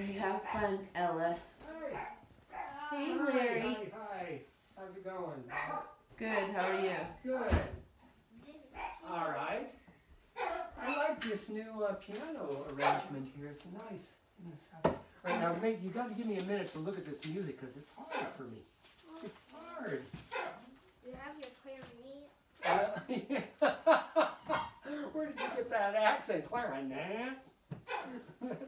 Alright, have fun, Ella. Hi. Hey, Larry. Hi. How's it going? Good, how are you? Good. All right. I like this new piano arrangement here. It's nice. All right, now, mate, you got to give me a minute to look at this music because it's hard for me. It's hard. You have your clarinet. Where did you get that accent, clarinet?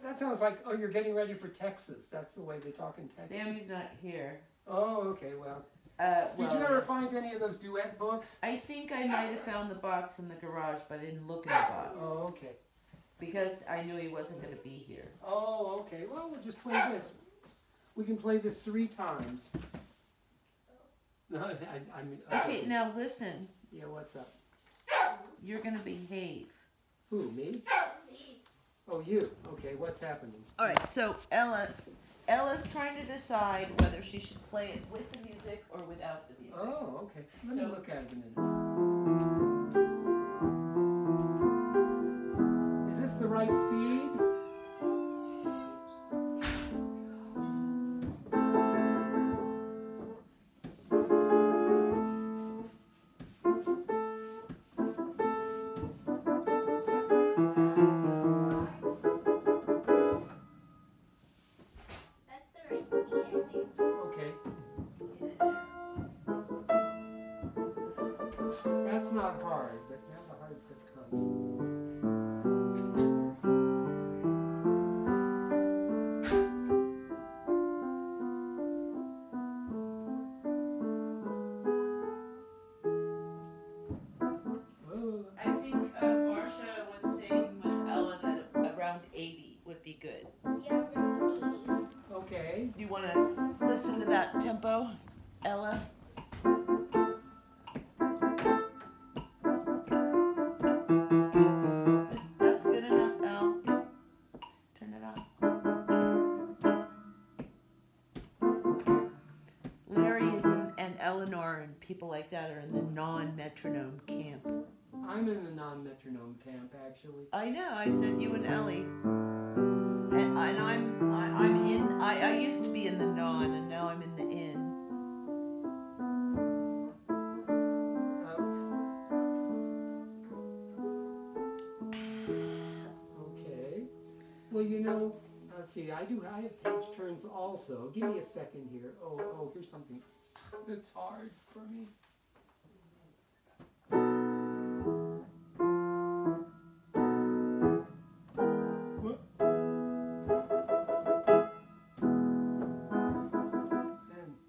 That sounds like, oh, you're getting ready for Texas. That's the way they talk in Texas. Sammy's not here. Oh, okay, well. Well, Did you ever find any of those duet books? I think I might have found the box in the garage, but I didn't look in the box. Oh, okay. Because I knew he wasn't going to be here. Oh, okay. Well, we'll just play this. We can play this 3 times. No, I mean, Okay, now listen. Yeah, what's up? You're going to behave. Who, me? Oh, you. Okay, what's happening? All right, so Ella's trying to decide whether she should play it with the music or without the music. Oh, okay. Let me look at it a minute. Is this the right speed? That's not hard, but now the hard stuff comes. I think Marcia was saying with Ella that around 80 would be good. Yeah, around 80. Okay. Do you want to listen to that tempo, Ella? That's good enough, Elle. Turn it on. Larry is and Eleanor and people like that are in the non-metronome camp. I'm in the non-metronome camp, actually. I know. I said you and Ellie, and I'm in. I used to be in the non, and now I'm in the in. Okay. Well, you know, let's see. I have page turns also. Give me a second here. Oh, here's something that's hard for me.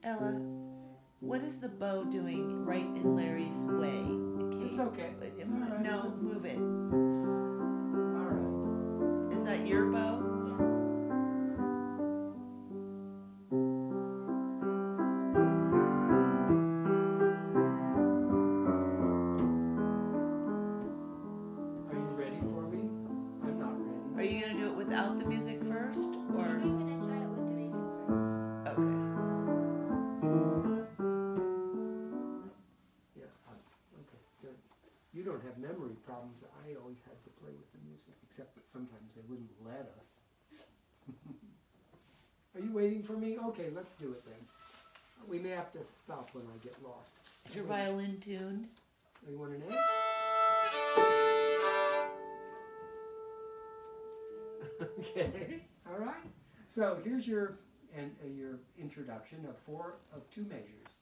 Ella, what is the bow doing right in Larry's way? Okay. It's okay. But It's all right. no, move it. All right. Is that your bow? Are you ready for me? I'm not ready. Are you gonna do it without the music first, or? I'm gonna try it with the music first. Okay. Yeah. Okay. Good. You don't have memory problems. I always had to play with the music, except that sometimes they wouldn't let us. Are you waiting for me? Okay, let's do it then. We may have to stop when I get lost. Is your violin tuned? Oh, you want an A? Okay. All right. So here's your introduction of 2 measures.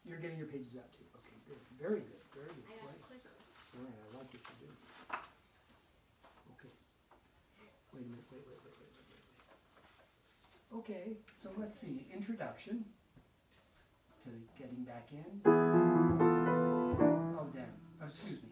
You're getting your pages out too. Okay, good. Very good. Very good. I got Great. quicker. All right, I like what you do. Okay. Wait a minute. Wait. Okay, so let's see. Introduction to getting back in. Oh, damn. Oh, excuse me.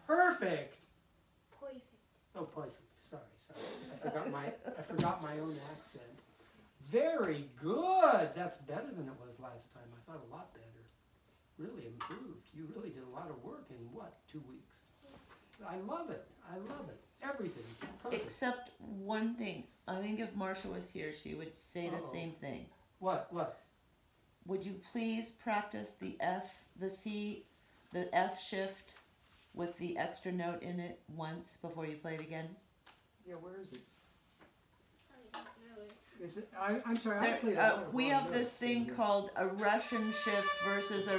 Perfect. Perfect. Oh, perfect. Sorry. I forgot my own accent. Very good. That's better than it was last time. I thought a lot better. Really improved. You really did a lot of work in what, 2 weeks? I love it. I love it. Everything. Perfect. Except one thing. I think if Marsha was here, she would say the same thing. What? Would you please practice the F shift with the extra note in it once before you play it again? Yeah, where is it? Oh, yeah, really. Is it? I'm sorry. I played We have this thing called a Russian shift versus a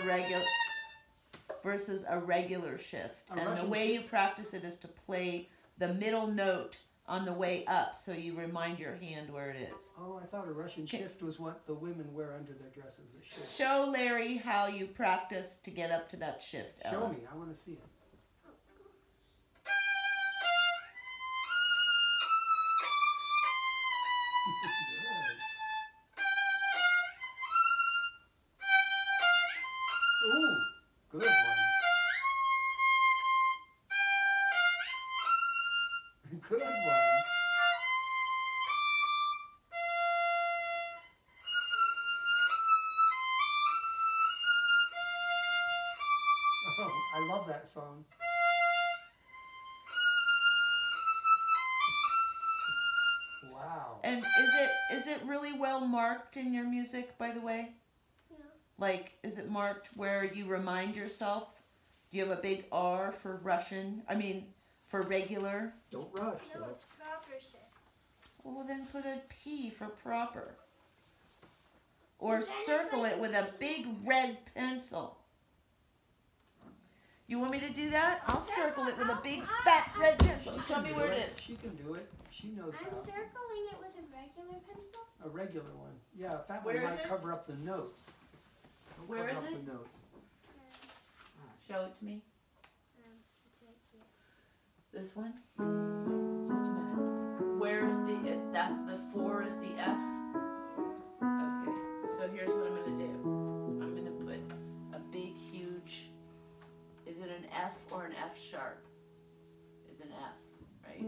regular shift, and the Russian way you shift? practice it is to play the middle note on the way up, so you remind your hand where it is. Oh, I thought a Russian shift was what the women wear under their dresses. A shift. Show Larry how you practice to get up to that shift, Ella. Show me. I want to see it. Ooh, good one. Good one. Oh, I love that song. Wow. And is it really well marked in your music, by the way? Yeah. Like, is it marked where you remind yourself? Do you have a big R for Russian? I mean, for regular? Don't rush. No, though. it's proper shift. Well, then put a P for proper. Or But then it's circle like it a with a P. big red pencil. You want me to do that? I'll circle it with a big fat red pencil. She Show can me do where it it. is. She can do it. She knows I'm how. circling it with a regular pencil. A regular one. Yeah, that Where one is might it? cover up the notes. Don't Where cover is up it? the notes. Show it to me. It's right here. This one? Just a minute. Where is the, that's the 4 is the F? Okay, so here's what I'm going to do. I'm going to put a big, huge, is it an F or an F sharp? It's an F, right?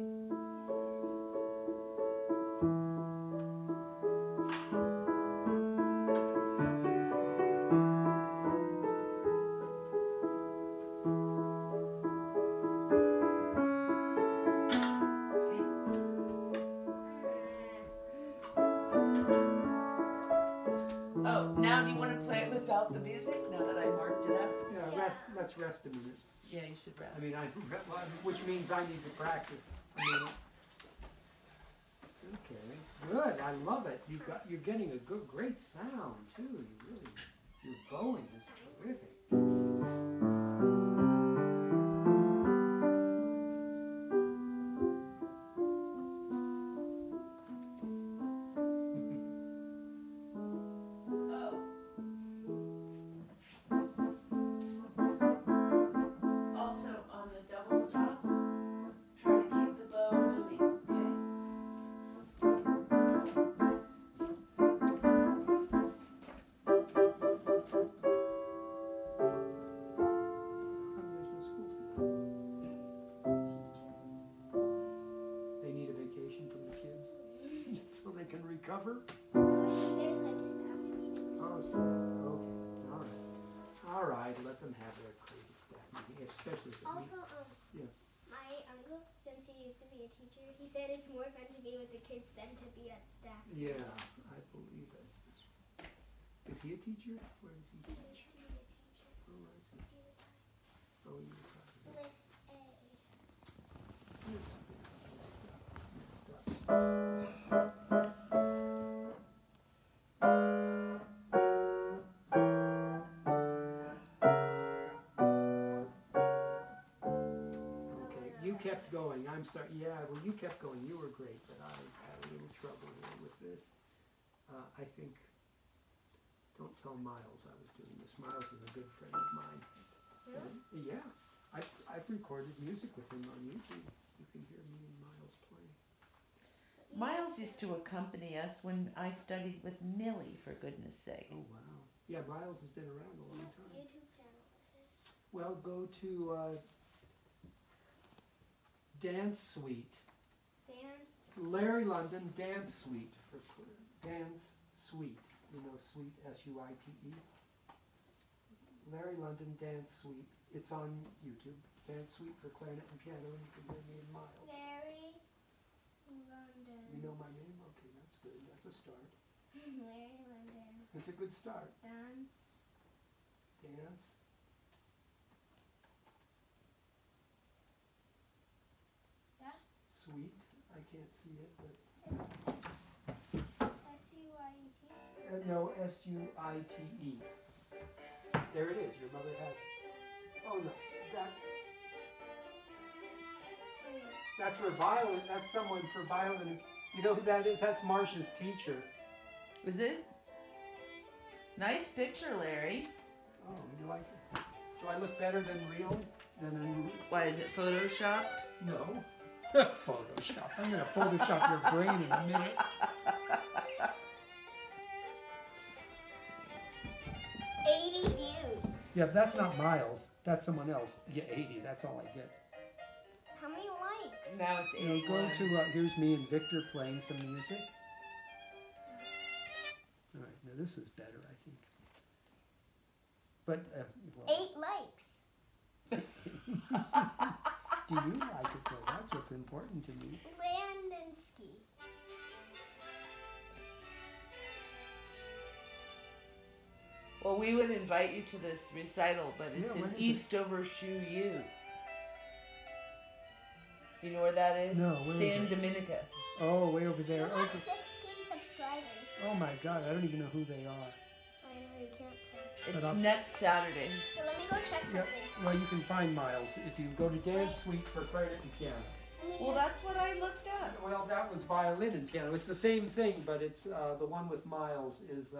Oh, now do you want to play it without the music, now that I marked it up? Yeah, let's rest a minute. Yeah, you should rest. I mean, which means I need to practice a minute. Okay, good. I love it. You're getting a great sound too. Your bowing is terrific. can recover? There's like a staff meeting. Oh, so, okay, all right. All right, let them have their crazy staff meeting, especially if it Also, Yes. my uncle, since he used to be a teacher, he said it's more fun to be with the kids than to be at staff Yeah, meetings. I believe it. Is he a teacher? Where does he He teach? used to be a teacher. Oh, I see. He retired. Oh, you were talking about. List A. Here's something about this stuff. Messed up. Okay, you kept going. I'm sorry. Yeah, well, you kept going. You were great, but I had a little trouble here with this. I think. Don't tell Miles I was doing this. Miles is a good friend of mine. Really? Yeah, I've recorded music with him on YouTube. You can hear me and Miles playing. Miles used to accompany us when I studied with Millie, for goodness sake. Oh wow. Yeah, Miles has been around a long time. YouTube channel is it? Well, go to Dance Suite. Dance. Larry London Dance Suite for Dance Suite. You know, Suite, S-U-I-T-E. Larry London Dance Suite. It's on YouTube. Dance Suite for clarinet and piano, and you can hear me and Miles. Larry London. You know my name? Okay, that's good. That's a start. Larry London. That's a good start. Dance. Dance. Yeah. Suite. I can't see it, but S-U-I-E-T. no, S-U-I-T-E. There it is. Your mother has it. Oh no, that's for violin. That's someone for violin. You know who that is? That's Marcia's teacher. Is it? Nice picture, Larry. Oh, you like it? Do I look better than real? Than in Why, is it photoshopped? no. Photoshop. I'm gonna Photoshop your brain in a minute. 80 views. Yeah, but that's not Miles. That's someone else. Yeah, 80. That's all I get. How many likes? Now it's You know, 81. go to here's me and Victor playing some music. All right, now this is better, I think. But well, 8 likes. do you like it though? That's what's important to me. Landinsky. Well, we would invite you to this recital, but it's Yeah, in when is it? Eastover Shoe U. You know where that is? No, where is San it? Dominica. Oh, way over We there. have Okay. 16 subscribers. Oh my God, I don't even know who they are. I know you can't tell. It's But I'm- next Saturday. But let me go check Yeah. something. Well, you can find Miles if you go to Dance Suite for clarinet and piano. Let me Well, check. that's what I looked up. Well, that was violin and piano. It's the same thing, but it's the one with Miles is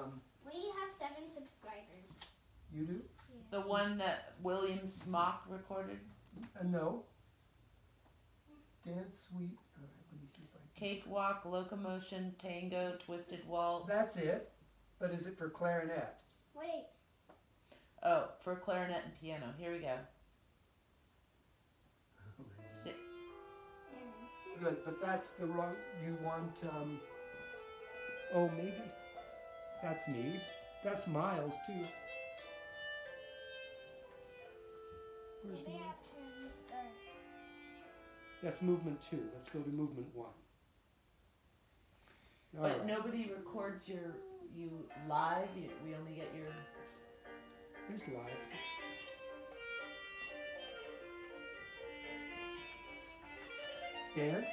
We have 7 subscribers. you do? The one that William Smock recorded. No. Dance Suite. All right, let me see if I can. Cakewalk, Locomotion, Tango, Twisted Waltz. That's it. But is it for clarinet? Wait. Oh, for clarinet and piano. Here we go. Si- Landinsky. Good, but that's the wrong. You want oh, maybe that's me. That's Miles too. Where's Maybe I Miles? have to restart. That's movement 2. Let's go to movement 1. All But right. nobody records you live. We only get your. Here's live. Dance.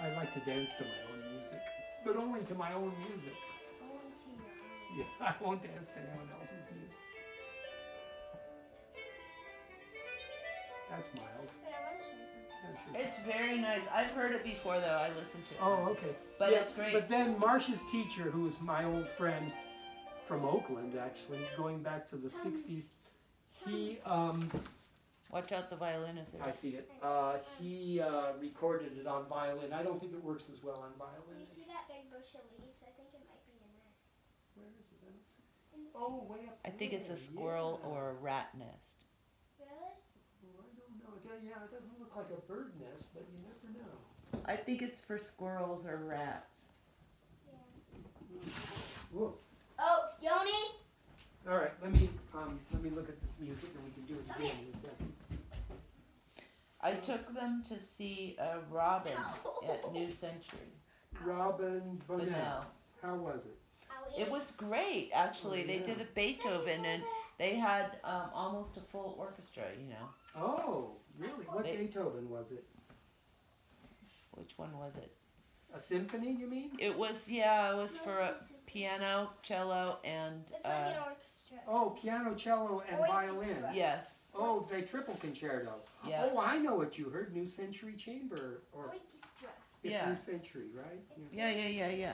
I like to dance to my own music, but only to my own music. Only to your own. Yeah, I won't dance to anyone else's music. That's Miles. Wait, I want to show you something. Yeah, sure. It's very nice. I've heard it before though. I listened to it. Oh, okay. But Yeah, it's great. But then Marcia's teacher, who was my old friend from Oakland, actually, going back to the 60s, he, Watch out, the violinist. I see it, he recorded it on violin. I don't think it works as well on Do violin. you see that big bush of leaves? I think it might be a nest. Where is it? I don't see it. Oh, way up I think it's a there, squirrel yeah. or a rat nest. Really? Oh, I don't know. Yeah, it doesn't look like a bird nest, but you never know. I think it's for squirrels or rats. Whoa. Oh, Yoni. All right, let me look at this music and we can do it again in a second. I took them to see Robin at New Century. Robin Bunnell. How was it? It was great, actually. Oh, They yeah. did a Beethoven, and they had almost a full orchestra, you know. Oh, really? What They- Beethoven was it? Which one was it? A symphony, you mean? It was, yeah, it was for a piano, cello, and, It's like an orchestra. Oh, piano, cello, and violin. Orchestra. yes. Oh, the triple concerto. Yeah. Oh, I know what you heard. New Century Chamber. Or Orchestra. it's Yeah. New Century, right? Yeah. Oh, yeah,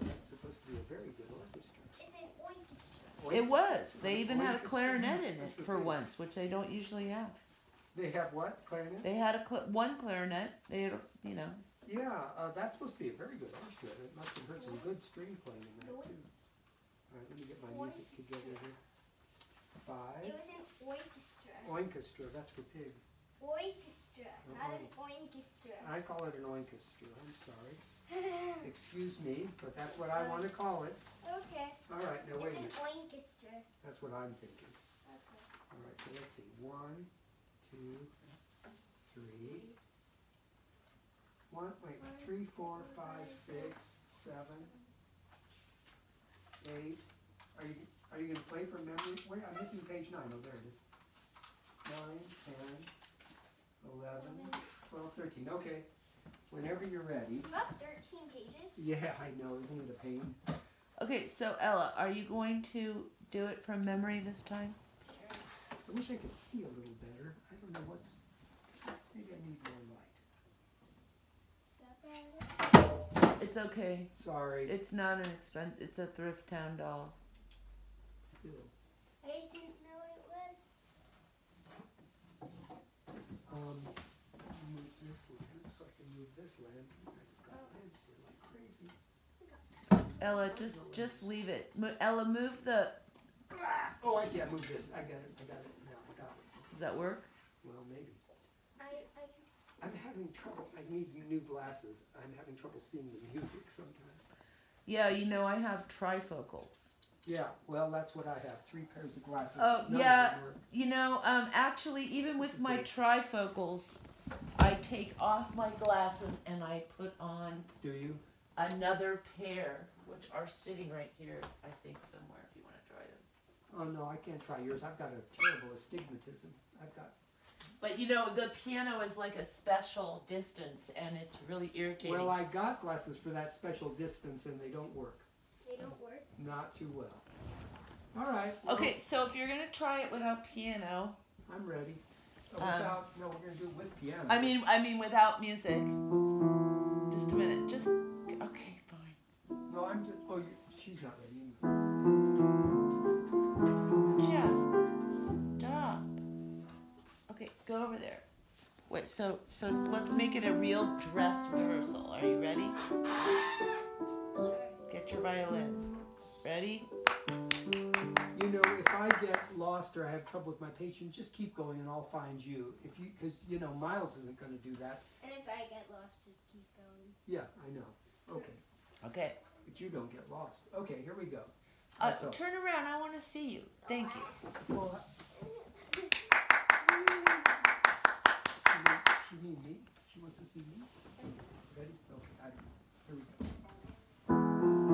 that's supposed to be a very good orchestra. It's an orchestra. It was. They even had a Orchestra. clarinet in That's it what for they- once, which they don't usually have. They have what? Clarinet? They had one clarinet. They had, you know. Yeah, that's supposed to be a very good orchestra. It must have heard some good string playing in that too. All right, let me get my music together here. It 5. was an orchestra. Orchestra, that's for pigs. Orchestra, not an orchestra. I call it an orchestra. I'm sorry. Excuse me, but that's what I want to call it. Okay. All right, now wait a It's minute. an orchestra. That's what I'm thinking. Okay. All right, so let's see. 1, 2, 3. 3, 4, 5, 6, 7, 8. Are you going to play from memory? Wait, I'm missing page 9. Oh, there it is. 9, 10, 11, 12, 13. Okay. Whenever you're ready. About 13 pages. Yeah, I know. Isn't it a pain? Okay, so Ella, are you going to do it from memory this time? Sure. I wish I could see a little better. I don't know what's. Maybe I need more light. It's okay. Sorry. It's not an expense. It's a thrift town doll. Still. I didn't know it was. Move this lamp so I can move this lamp. I've got lamps here like crazy. Ella, just leave it. Ella, move the. Oh, I see. I moved this. I got it. Now I got it. Does that work? Well, maybe. I I'm having trouble. I need new glasses. I'm having trouble seeing the music sometimes. Yeah, you know I have trifocals. Yeah, well, that's what I have. 3 pairs of glasses. Oh, None of yeah. them work. You know, actually, even with This is my great. trifocals, I take off my glasses and I put on Do you? another pair, which are sitting right here, I think, somewhere, if you want to try them. Oh, no, I can't try yours. I've got a terrible astigmatism. I've got. But you know, the piano is like a special distance, and it's really irritating. Well, I got glasses for that special distance, and they don't work. They don't work. Not too well. All right. Well, Okay, so if you're gonna try it without piano, I'm ready. Oh, without, no, we're going to do it with piano. I mean without music. Just a minute. Just okay, fine. No, I'm just. Oh, she's not ready. Just stop. Okay, go over there. Wait, so let's make it a real dress rehearsal. Are you ready? Sure. Get your violin. Ready? You know, if I get lost or I have trouble with my patient, just keep going and I'll find you. If you, because you know, Miles isn't going to do that. And if I get lost, just keep going. Yeah, I know. Okay, Okay. but you don't get lost. Okay, here we go. So, Turn around. I want to see you. Thank you. well, she need me. She wants to see me. Ready? Okay. Here we go.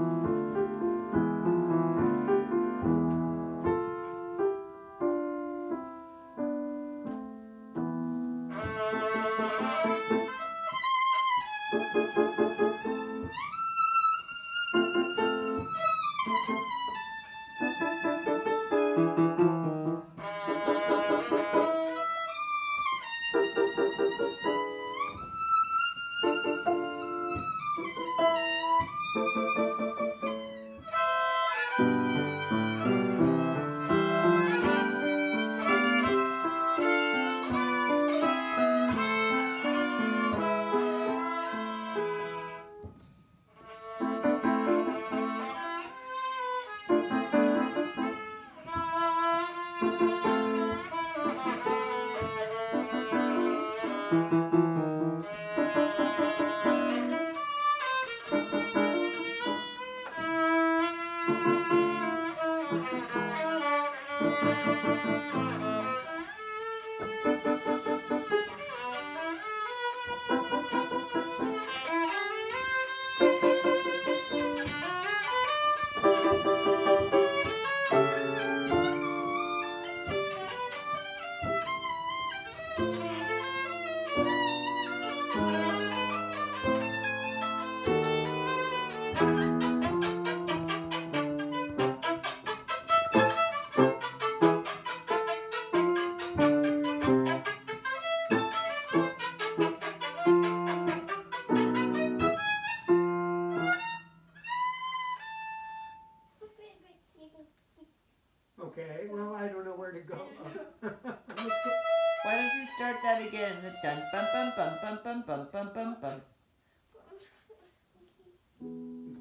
da dun bum bum bum bum bum bum bum bum bum.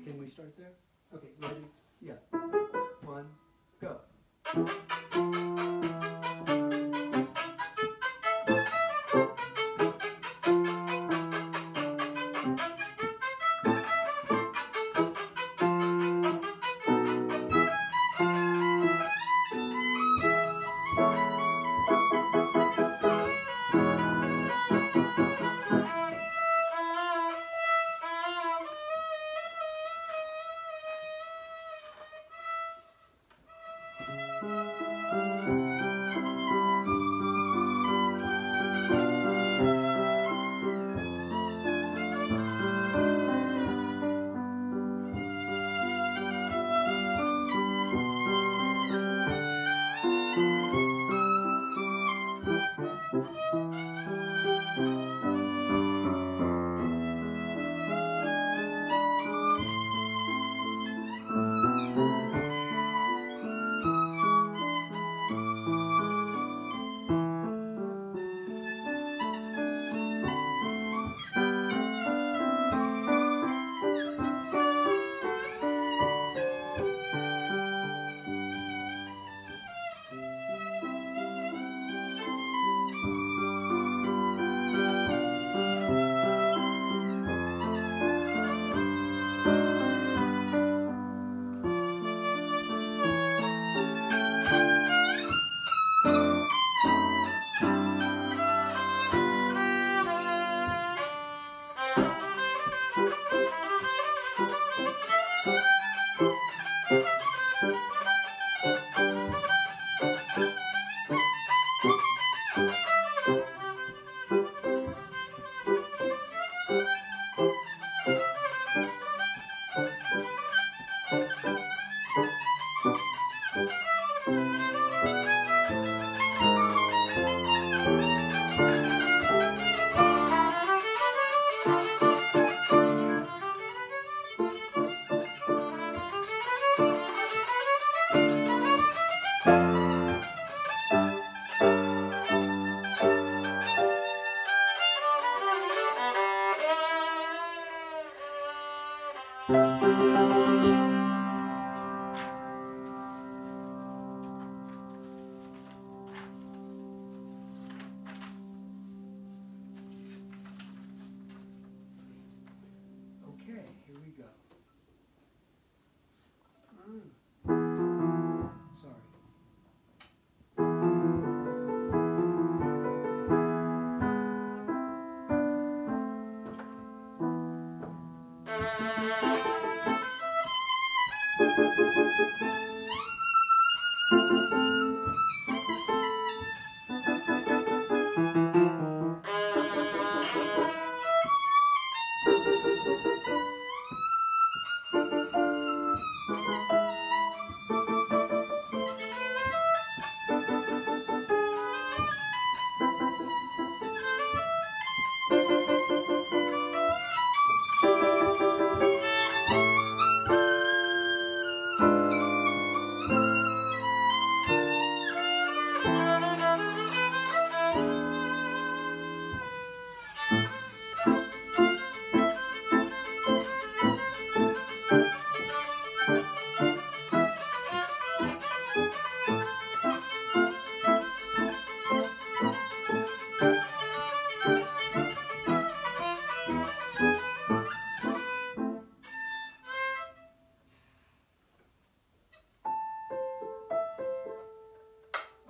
Can we start there? Okay, ready? Yeah. 1, go. Okay, here we go. Sorry.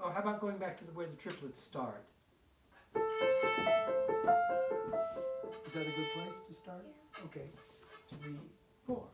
Oh, how about going back to where the triplets start? Is that a good place to start? Yeah. Okay. 3, 4.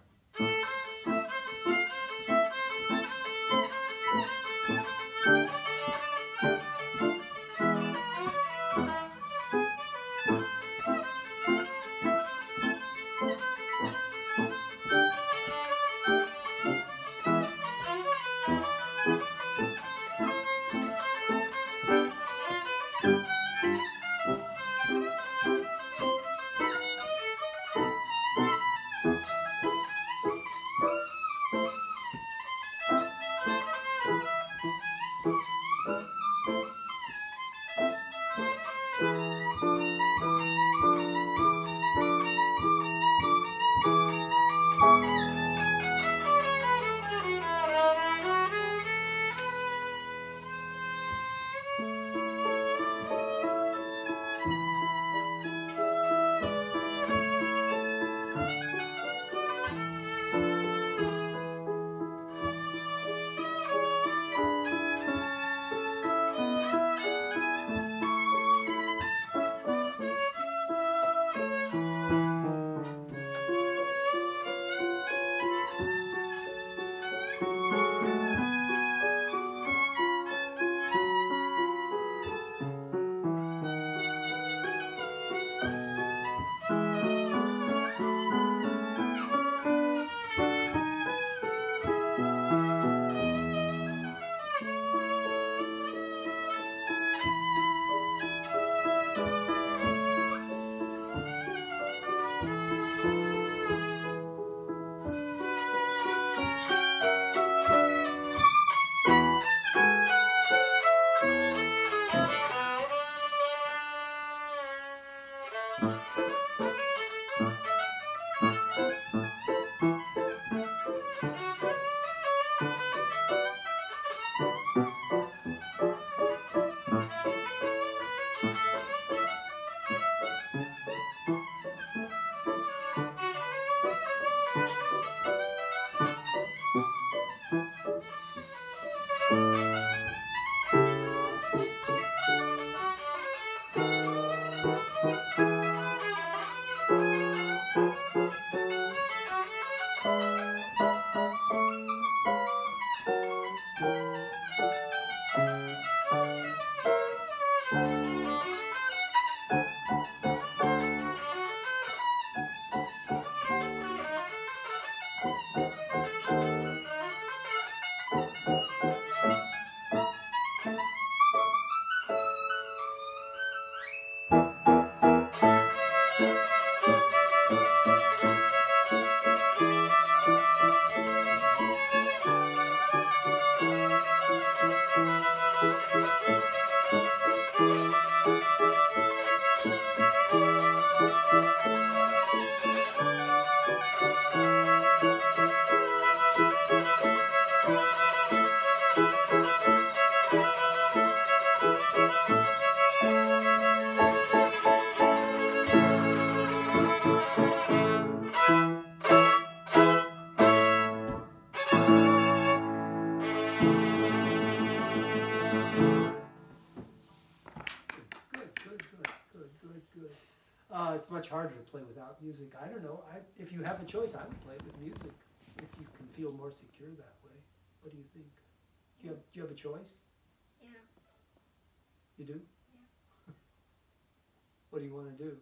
It's much harder to play without music. I don't know. If you have a choice, I would play it with music. If you can feel more secure that way. What do you think? Do you have a choice? Yeah. You do? Yeah. What do you want to do?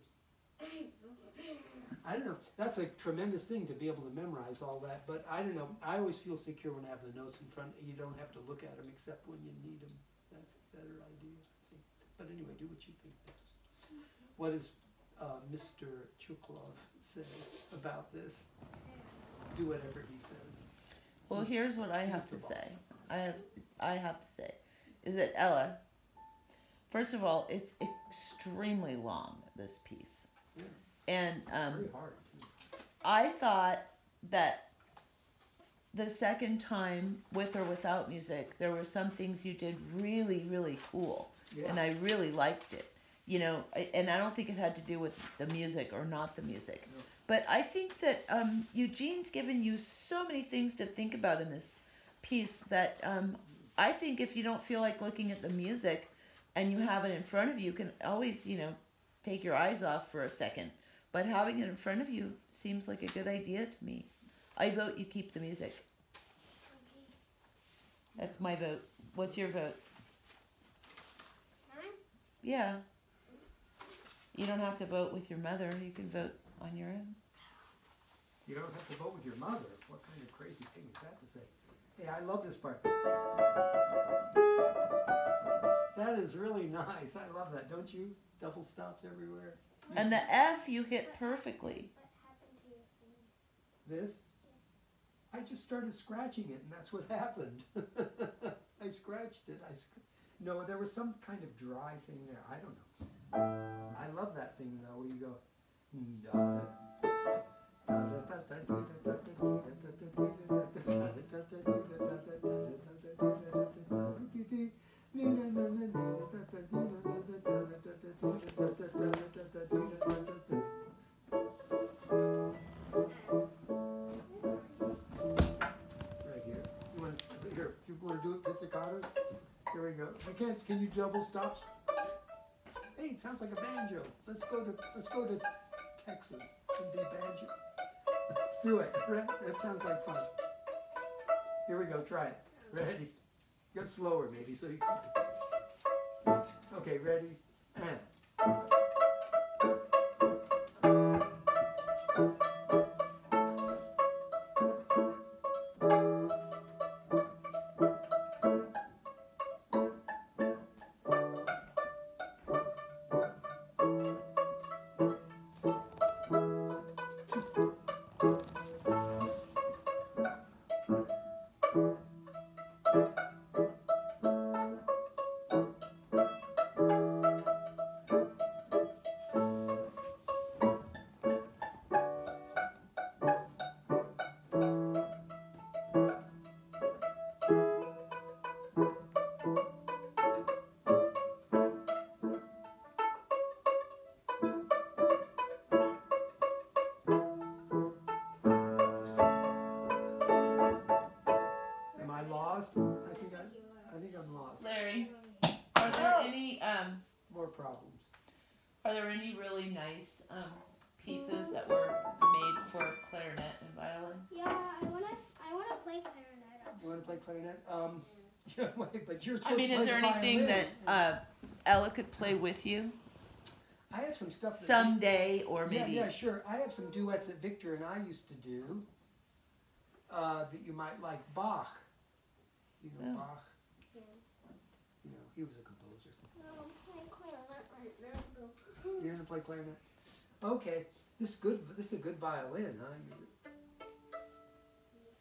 I don't know. That's a tremendous thing to be able to memorize all that. But I don't know. I always feel secure when I have the notes in front. You don't have to look at them except when you need them. That's a better idea, I think. But anyway, do what you think best. What does Mr. Chuklov say about this? Do whatever he says. Well, here's what I have to say. I have to say, is that Ella, first of all, it's extremely long, this piece. Yeah. And Very hard. I thought that the second time, with or without music, there were some things you did really, really cool. Yeah. And I really liked it. You know, and I don't think it had to do with the music or not the music. No. But I think that Eugene's given you so many things to think about in this piece that I think if you don't feel like looking at the music and you have it in front of you, you can always, you know, take your eyes off for a second. But having it in front of you seems like a good idea to me. I vote you keep the music. Okay. That's my vote. What's your vote? Mine? Yeah. You don't have to vote with your mother. You can vote on your own. You don't have to vote with your mother. What kind of crazy thing is that to say? Hey, I love this part. That is really nice. I love that. Don't you? Double stops everywhere. And the F you hit perfectly. What happened to your finger? This? I just started scratching it, and that's what happened. I scratched it. No, there was some kind of dry thing there. I don't know. I love that thing though, where you go. Right here. You want to do it pizzicato? Here we go. Can you double stop? Hey, it sounds like a banjo. Let's go to Texas and do banjo. Let's do it. That sounds like fun. Here we go. Try it. Ready? Get slower, maybe, so you can. Okay, ready? And. Are there any really nice pieces that were made for clarinet and violin? Yeah, I wanna play clarinet. You want to play clarinet? Yeah, wait, but you're I supposed mean, to is play there the anything violin. that Ella could play with you I have some stuff that someday, or maybe? Yeah, sure. I have some duets that Victor and I used to do that you might like. Bach. You know Oh. Bach? Yeah. You know, he was a composer. No, I'm playing clarinet right now. You're gonna play clarinet? Okay. This is good. This is a good violin, huh?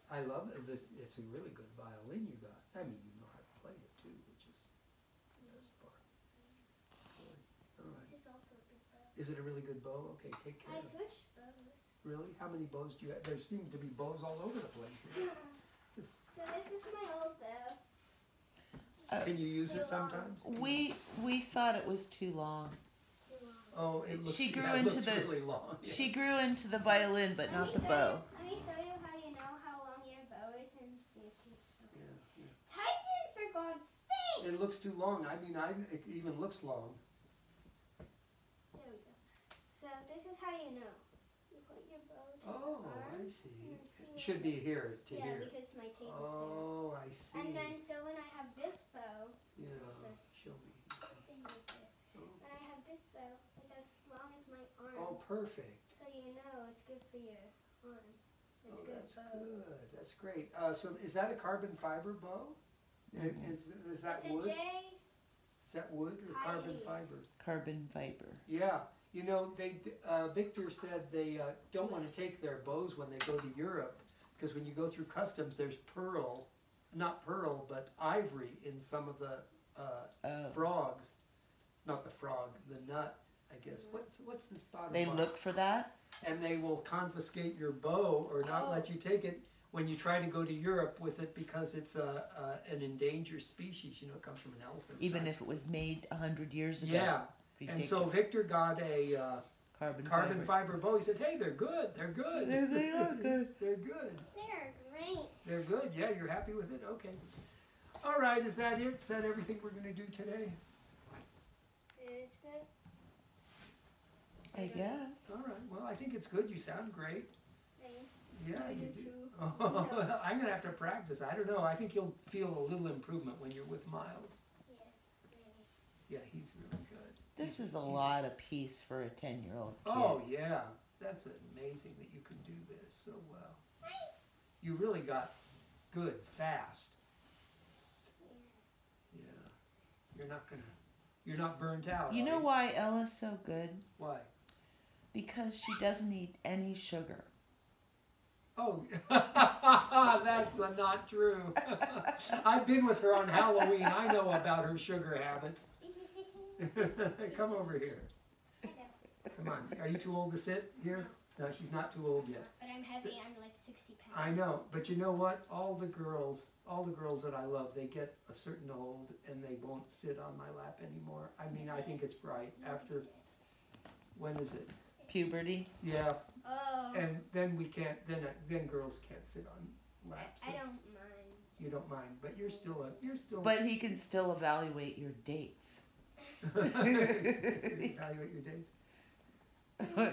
I love it. It's a really good violin you got. I mean, you know how to play it too, which is the best part. Boy. All right. This is also a big bow. Is it a really good bow? Okay, take care I of it. switched bows. Really? How many bows do you have? There seem to be bows all over the place here. So this is my old bow. Can you use it Too long. sometimes? We thought it was too long. It's too long. Oh, it looks, She grew yeah, it into looks the- really long. Yeah. She grew into the violin, but not the bow. Let me show you how you know how long your bow is and see if it's okay. Yeah, yeah. Tighten, for God's sake! It looks too long. I mean, it even looks long. There we go. So this is how you know. You put your bow to Oh, your arm. I see. and It see should where be here to yeah, here. because my tape is Oh, I there. see. And then so when I have this bow, Yeah, so show me. thing right there. Oh. When I have this bow, it's as long as my arm. Oh, perfect. So you know it's good for your arm. It's Oh, good that's bow. good. That's great. So is that a carbon fiber bow? Is that It's wood? a J. Is that wood or carbon Hi. fiber? Carbon fiber. Yeah, you know, Victor said they don't want to take their bows when they go to Europe because when you go through customs, there's not pearl, but ivory in some of the frogs. Not the frog, the nut, I guess. What's this bottom? They bar? look for that. And they will confiscate your bow or not let you take it when you try to go to Europe with it because it's an endangered species. You know, it comes from an elephant. Even if it was made 100 years ago. Yeah. And Ridiculous. so Victor got a carbon fiber bow. He said, "Hey, they're good. They're good. They are good. They're good. They're great. They're good. Yeah, you're happy with it? Okay. All right. Is that it? Is that everything we're going to do today? It's good. I guess. All right. Well, I think it's good. You sound great. Thanks. Yeah, I you do do. too. Oh, well, I'm going to have to practice. I don't know. I think you'll feel a little improvement when you're with Miles. Yeah, maybe. Yeah, he's really good. This is a He's- lot of peace for a 10-year-old kid. Oh, yeah. That's amazing that you can do this so well. You really got good fast. Yeah. You're not burnt out. You are know why Ella's so good? Why? Because she doesn't eat any sugar. Oh, that's not true. I've been with her on Halloween. I know about her sugar habits. Come over here. Come on. Are you too old to sit here? No, she's not too old yet. But I'm heavy. I'm like 60 pounds. I know, but you know what? All the girls that I love, they get a certain old and they won't sit on my lap anymore. I mean, I think it's right after, when is it? Puberty. Yeah, Oh. and then we can't, then girls can't sit on laps. I don't mind. You don't mind, but you're still. But he can still evaluate your dates. Evaluate your dates.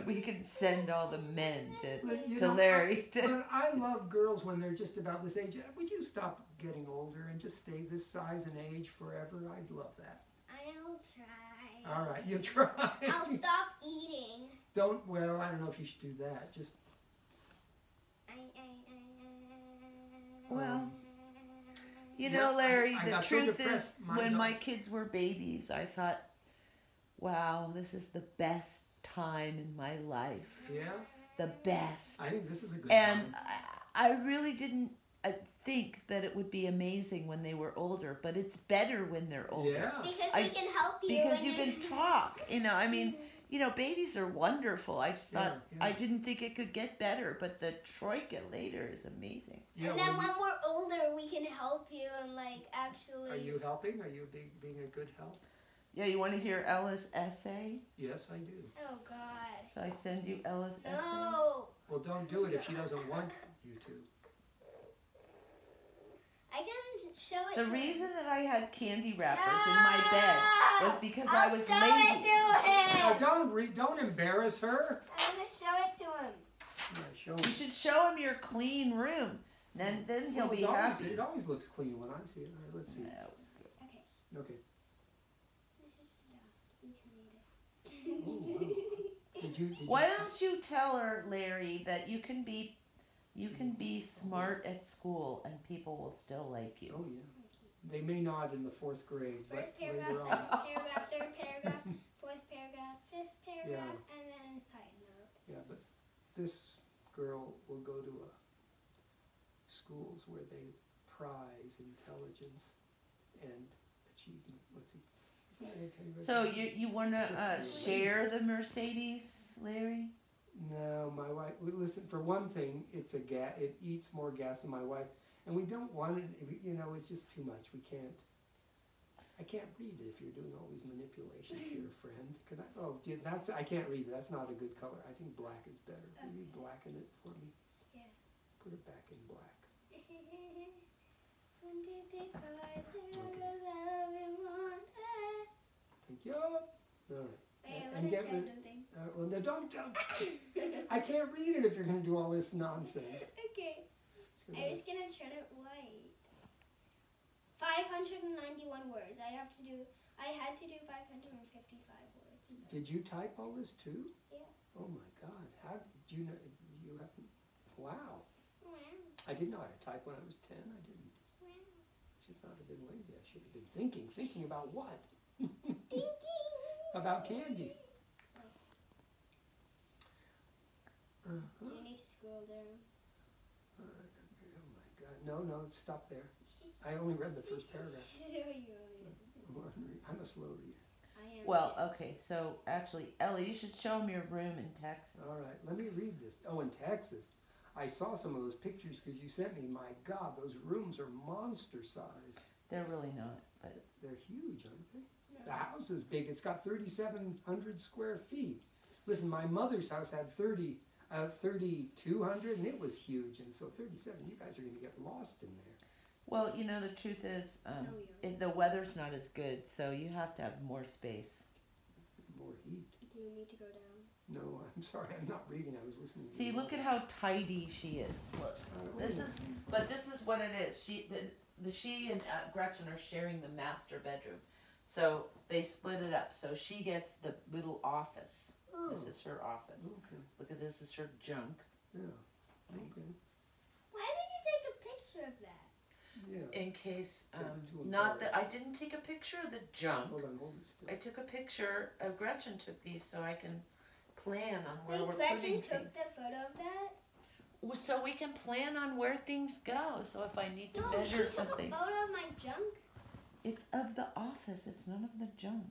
We can send all the men But, you to know, Larry. But I love girls when they're just about this age. Would you stop getting older and just stay this size and age forever? I'd love that. I'll try. All right, you try. I'll stop eating. Well, I don't know if you should do that. Just, Well, you Yeah, know, Larry, I the got so truth is, depressed, when my dog. kids were babies, I thought, wow, this is the best time in my life. yeah, The best. I think this is a good And time. I really didn't think that it would be amazing when they were older, but it's better when they're older. Yeah. Because I- we can help you. Because when you can talk, I mean, babies are wonderful. I just thought, Yeah, yeah. I didn't think it could get better, but the troika later is amazing. Yeah, And then well, when we're older, we can help you and actually. are you helping? Are you being a good help? Yeah, you want to hear Ella's essay? Yes, I do. Oh God. Shall I send you Ella's essay? No. Well, don't do it if she doesn't want you to. I can show it The to reason him. that I had candy wrappers in my bed was because I I'll was show it lazy. to him. Don't embarrass her. I'm gonna show it to him. Yeah, show You him. should show him your clean room. Then he'll Well, be happy. It always looks clean when I see it. All right, let's see. No. Okay. Okay. This is the dog. We can read it. Oh, wow. Did you? Why don't you tell her, Larry, that you can be smart at school and people will still like you. Oh yeah. They may not in the 4th grade, but First paragraph, later on. second paragraph, third paragraph, fourth paragraph, fifth paragraph, and then a side note. Yeah, but this girl will go to schools where they prize intelligence and achievement. Let's see. So you want to share the Mercedes, Larry? No, my wife. Listen, for one thing, it eats more gas than my wife, and we don't want it. You know, it's just too much. We can't. I can't read it if you're doing all these manipulations here, friend. Can I? Oh, I can't read it. That's not a good color. I think black is better. Will you blacken it for me? Yeah. Put it back in black. 1, 2, 3, 4, 7, Thank you. All right. Wait, I And want to get try rid- something. Well, no, don't. I can't read it if you're going to do all this nonsense. Okay. Just I was gonna turn it white. 591 words. I had to do 555 words. Did you type all this too? Yeah. Oh my God! How did you know? You haven't. Wow! Wow. I didn't know how to type when I was 10. I didn't. Wow. Should not have been lazy. I should have been thinking. Thinking about what? Thinking. About candy. Do you need to scroll down? Oh my God! No, stop there. I only read the first paragraph. I'm a slow reader. I am. Well, too. okay. So actually, Ellie, you should show him your room in Texas. All right, let me read this. Oh, in Texas. I saw some of those pictures because you sent me. My God, those rooms are monster size. They're really not, but They're huge, aren't they? No. The house is big. It's got 3,700 square feet. Listen, my mother's house had 3,200, and it was huge. And so 37, you guys are going to get lost in there. well, you know the truth is, No, we the weather's not as good, so you have to have more space. More heat. Do you need to go down? No, I'm sorry, I'm not reading. I was listening. To See, you. look at how tidy she is. Look, Wait a this minute. is, but this is what it is. She and Gretchen are sharing the master bedroom, so they split it up. So she gets the little office. Oh, This is her office. okay. Look at this is her junk. Yeah. Okay. Why did you take a picture of that? Yeah. In case, To not embarrass. that I didn't take a picture of the junk. Hold on, hold it still. I took a picture of Gretchen took these so I can plan on where Wait, we're Gretchen putting took things. the photo of that? So we can plan on where things go. So if I need to No, measure she something, took a photo of my junk. it's of the office. It's none of the junk.